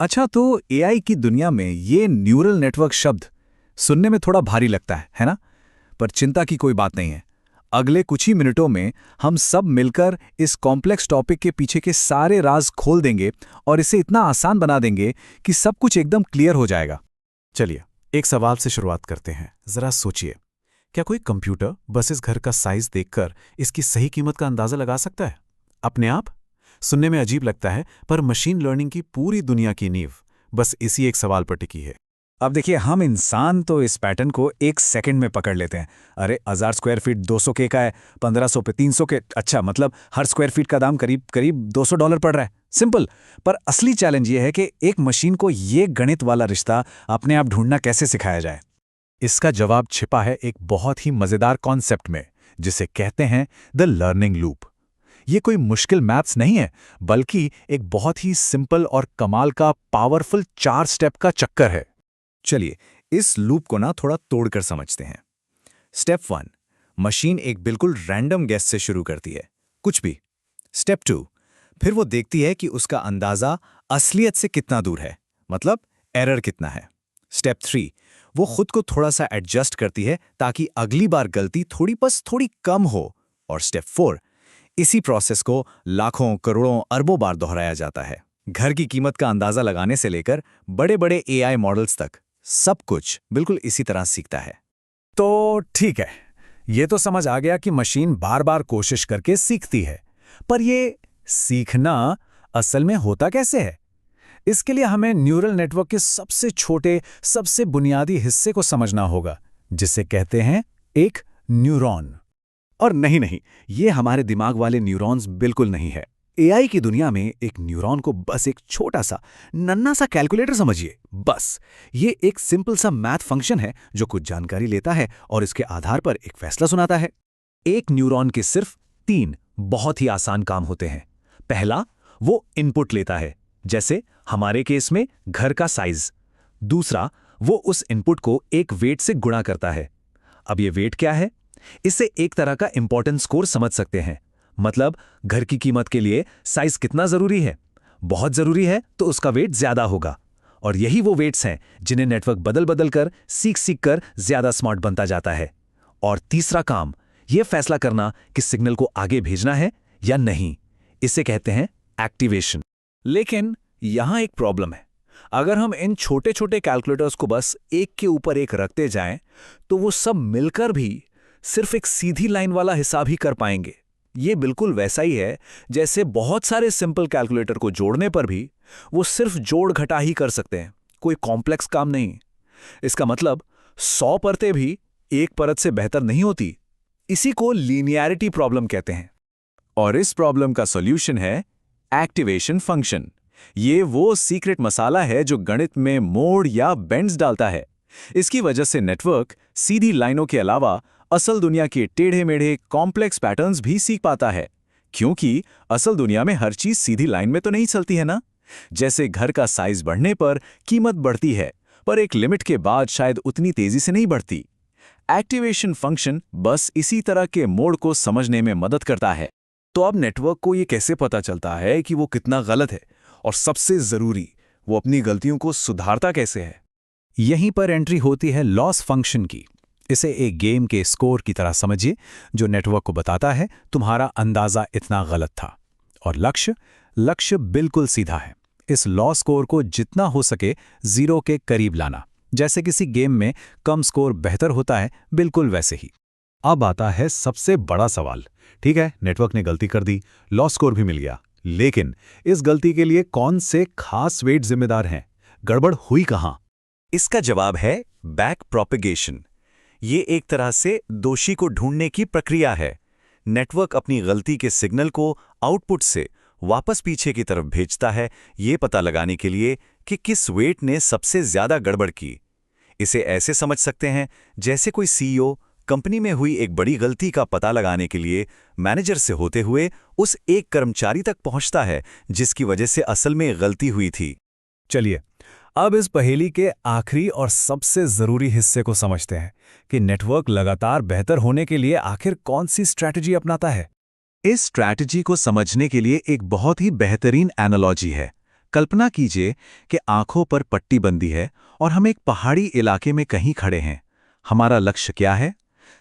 अच्छा, तो एआई की दुनिया में ये न्यूरल नेटवर्क शब्द सुनने में थोड़ा भारी लगता है ना? पर चिंता की कोई बात नहीं है। अगले कुछ ही मिनटों में हम सब मिलकर इस कॉम्प्लेक्स टॉपिक के पीछे के सारे राज खोल देंगे और इसे इतना आसान बना देंगे कि सब कुछ एकदम क्लियर हो जाएगा। चलिए, एक सवाल से शुरुआत करते हैं। जरा सोचिए, क्या कोई कंप्यूटर बस इस घर का साइज देखकर इसकी सही कीमत का अंदाजा लगा सकता है अपने आप? सुनने में अजीब लगता है, पर मशीन लर्निंग की पूरी दुनिया की नींव बस इसी एक सवाल पर टिकी है। अब देखिए, हम इंसान तो इस पैटर्न को एक सेकंड में पकड़ लेते हैं। अरे 1000 स्क्वायर फीट 200 के का है, 1500 पे 300 के, अच्छा मतलब हर स्क्वायर फीट का दाम करीब करीब $200 पड़ रहा है। सिंपल। पर असली चैलेंज ये है कि एक मशीन को ये गणित वाला रिश्ता अपने आप ढूंढना कैसे सिखाया जाए। इसका जवाब छिपा है एक बहुत ही मजेदार कॉन्सेप्ट में, जिसे कहते हैं द लर्निंग लूप। ये कोई मुश्किल मैथ्स नहीं है, बल्कि एक बहुत ही सिंपल और कमाल का पावरफुल 4 स्टेप का चक्कर है। चलिए, इस लूप को ना थोड़ा तोड़कर समझते हैं। स्टेप 1, मशीन एक बिल्कुल रैंडम गेस से शुरू करती है, कुछ भी। स्टेप 2, फिर वो देखती है कि उसका अंदाजा असलियत से कितना दूर है, मतलब एरर कितना है। स्टेप 3, वो खुद को थोड़ा सा एडजस्ट करती है ताकि अगली बार गलती थोड़ी कम हो। और स्टेप 4, इसी प्रोसेस को लाखों करोड़ों अरबों बार दोहराया जाता है। घर की कीमत का अंदाजा लगाने से लेकर बड़े बड़े एआई मॉडल्स तक सब कुछ बिल्कुल इसी तरह सीखता है। तो ठीक है, ये तो समझ आ गया कि मशीन बार बार कोशिश करके सीखती है। पर ये सीखना असल में होता कैसे है? इसके लिए हमें न्यूरल नेटवर्क के सबसे छोटे, सबसे बुनियादी हिस्से को समझना होगा, जिसे कहते हैं एक न्यूरॉन। और नहीं, ये हमारे दिमाग वाले न्यूरॉन्स बिल्कुल नहीं है। एआई की दुनिया में एक न्यूरॉन को बस एक छोटा सा नन्हा सा कैलकुलेटर समझिए। बस ये एक सिंपल सा मैथ फंक्शन है जो कुछ जानकारी लेता है और इसके आधार पर एक फैसला सुनाता है। एक न्यूरॉन के सिर्फ 3 बहुत ही आसान काम होते हैं। पहला, वो इनपुट लेता है, जैसे हमारे केस में घर का साइज। दूसरा, वो उस इनपुट को एक वेट से गुणा करता है। अब ये वेट क्या है? इससे एक तरह का इंपॉर्टेंस स्कोर समझ सकते हैं। मतलब घर की कीमत के लिए साइज कितना जरूरी है। बहुत जरूरी है तो उसका वेट ज्यादा होगा। और यही वो वेट्स हैं जिन्हें नेटवर्क बदल बदल कर सीख कर ज्यादा स्मार्ट बनता जाता है। और तीसरा काम, यह फैसला करना कि सिग्नल को आगे भेजना है या नहीं। इसे कहते हैं एक्टिवेशन। लेकिन यहां एक प्रॉब्लम है। अगर हम इन छोटे छोटे कैलकुलेटर्स को बस एक के ऊपर एक रखते जाएं, तो वो सब मिलकर भी सिर्फ एक सीधी लाइन वाला हिसाब ही कर पाएंगे। ये बिल्कुल वैसा ही है जैसे बहुत सारे सिंपल कैलकुलेटर को जोड़ने पर भी वो सिर्फ जोड़ घटा ही कर सकते हैं, कोई कॉम्प्लेक्स काम नहीं। इसका मतलब 100 परतें भी एक परत से बेहतर नहीं होती। इसी को लीनियरिटी प्रॉब्लम कहते हैं। और इस प्रॉब्लम का सॉल्यूशन है एक्टिवेशन फंक्शन। ये वो सीक्रेट मसाला है जो गणित में मोड़ या बेंड्स डालता है। इसकी वजह से नेटवर्क सीधी लाइनों के अलावा असल दुनिया के टेढ़े मेढ़े कॉम्प्लेक्स पैटर्न्स भी सीख पाता है। क्योंकि असल दुनिया में हर चीज सीधी लाइन में तो नहीं चलती है ना। जैसे घर का साइज बढ़ने पर कीमत बढ़ती है, पर एक लिमिट के बाद शायद उतनी तेजी से नहीं बढ़ती। एक्टिवेशन फंक्शन बस इसी तरह के मोड़ को समझने में मदद करता है। तो अब नेटवर्क को यह कैसे पता चलता है कि वो कितना गलत है, और सबसे जरूरी, वो अपनी गलतियों को सुधारता कैसे है? यहीं पर एंट्री होती है लॉस फंक्शन की। इसे एक गेम के स्कोर की तरह समझिए, जो नेटवर्क को बताता है तुम्हारा अंदाजा इतना गलत था। और लक्ष्य बिल्कुल सीधा है, इस लॉस स्कोर को जितना हो सके 0 के करीब लाना। जैसे किसी गेम में कम स्कोर बेहतर होता है, बिल्कुल वैसे ही। अब आता है सबसे बड़ा सवाल। ठीक है, नेटवर्क ने गलती कर दी, लॉस स्कोर भी मिल गया, लेकिन इस गलती के लिए कौन से खास वेट जिम्मेदार हैं? गड़बड़ हुई कहां? इसका जवाब है बैक प्रोपेगेशन। ये एक तरह से दोषी को ढूंढने की प्रक्रिया है। नेटवर्क अपनी गलती के सिग्नल को आउटपुट से वापस पीछे की तरफ भेजता है, ये पता लगाने के लिए कि किस वेट ने सबसे ज्यादा गड़बड़ की। इसे ऐसे समझ सकते हैं जैसे कोई सीईओ कंपनी में हुई एक बड़ी गलती का पता लगाने के लिए मैनेजर से होते हुए उस एक कर्मचारी तक पहुंचता है जिसकी वजह से असल में गलती हुई थी। चलिए, अब इस पहेली के आखिरी और सबसे जरूरी हिस्से को समझते हैं कि नेटवर्क लगातार बेहतर होने के लिए आखिर कौन सी स्ट्रैटेजी अपनाता है। इस स्ट्रैटेजी को समझने के लिए एक बहुत ही बेहतरीन एनालॉजी है, कल्पना कीजिए कि आंखों पर पट्टी बंदी है और हम एक पहाड़ी इलाके में कहीं खड़े हैं। हमारा लक्ष्य क्या है?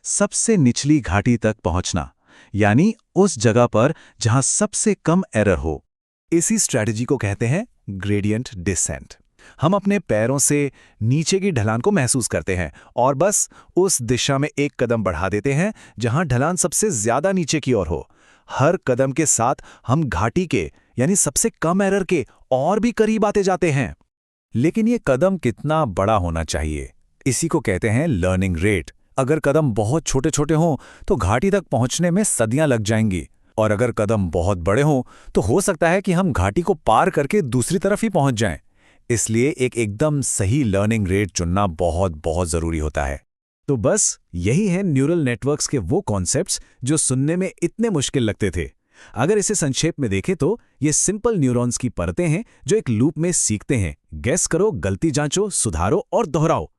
सबसे निचली घाटी तक पहुंचना, यानी उस जगह पर जहां सबसे कम एरर हो। इसी स्ट्रैटेजी को कहते हैं ग्रेडियंट डिसेंट। हम अपने पैरों से नीचे की ढलान को महसूस करते हैं और बस उस दिशा में एक कदम बढ़ा देते हैं जहां ढलान सबसे ज्यादा नीचे की ओर हो। हर कदम के साथ हम घाटी के यानी सबसे कम एरर के और भी करीब आते जाते हैं। लेकिन ये कदम कितना बड़ा होना चाहिए? इसी को कहते हैं लर्निंग रेट। अगर कदम बहुत छोटे छोटे हों तो घाटी तक पहुंचने में सदियां लग जाएंगी, और अगर कदम बहुत बड़े हों तो हो सकता है कि हम घाटी को पार करके दूसरी तरफ ही पहुंच जाएं। इसलिए एक एकदम सही लर्निंग रेट चुनना बहुत बहुत जरूरी होता है। तो बस यही है न्यूरल नेटवर्क्स के वो कॉन्सेप्ट्स जो सुनने में इतने मुश्किल लगते थे। अगर इसे संक्षेप में देखें तो ये सिंपल न्यूरॉन्स की परतें हैं जो एक लूप में सीखते हैं। गेस करो, गलती जांचो, सुधारो और दोहराओ।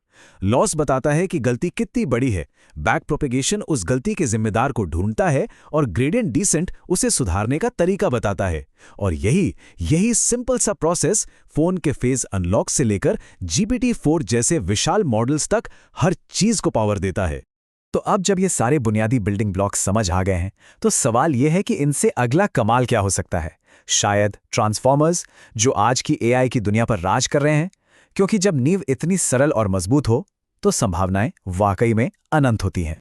लॉस बताता है कि गलती कितनी बड़ी है, बैक प्रोपेगेशन उस गलती के जिम्मेदार को ढूंढता है और ग्रेडियंट डिसेंट उसे सुधारने का तरीका बताता है। और यही सिंपल सा प्रोसेस फोन के फेज अनलॉक से लेकर GPT-4 जैसे विशाल मॉडल्स तक हर चीज को पावर देता है। तो अब जब ये सारे बुनियादी बिल्डिंग ब्लॉक्स समझ आ गए हैं तो सवाल यह है कि इनसे अगला कमाल क्या हो सकता है? शायद ट्रांसफॉर्मर्स, जो आज की AI की दुनिया पर राज कर रहे हैं। क्योंकि जब नींव इतनी सरल और मजबूत हो तो संभावनाएं वाकई में अनंत होती हैं।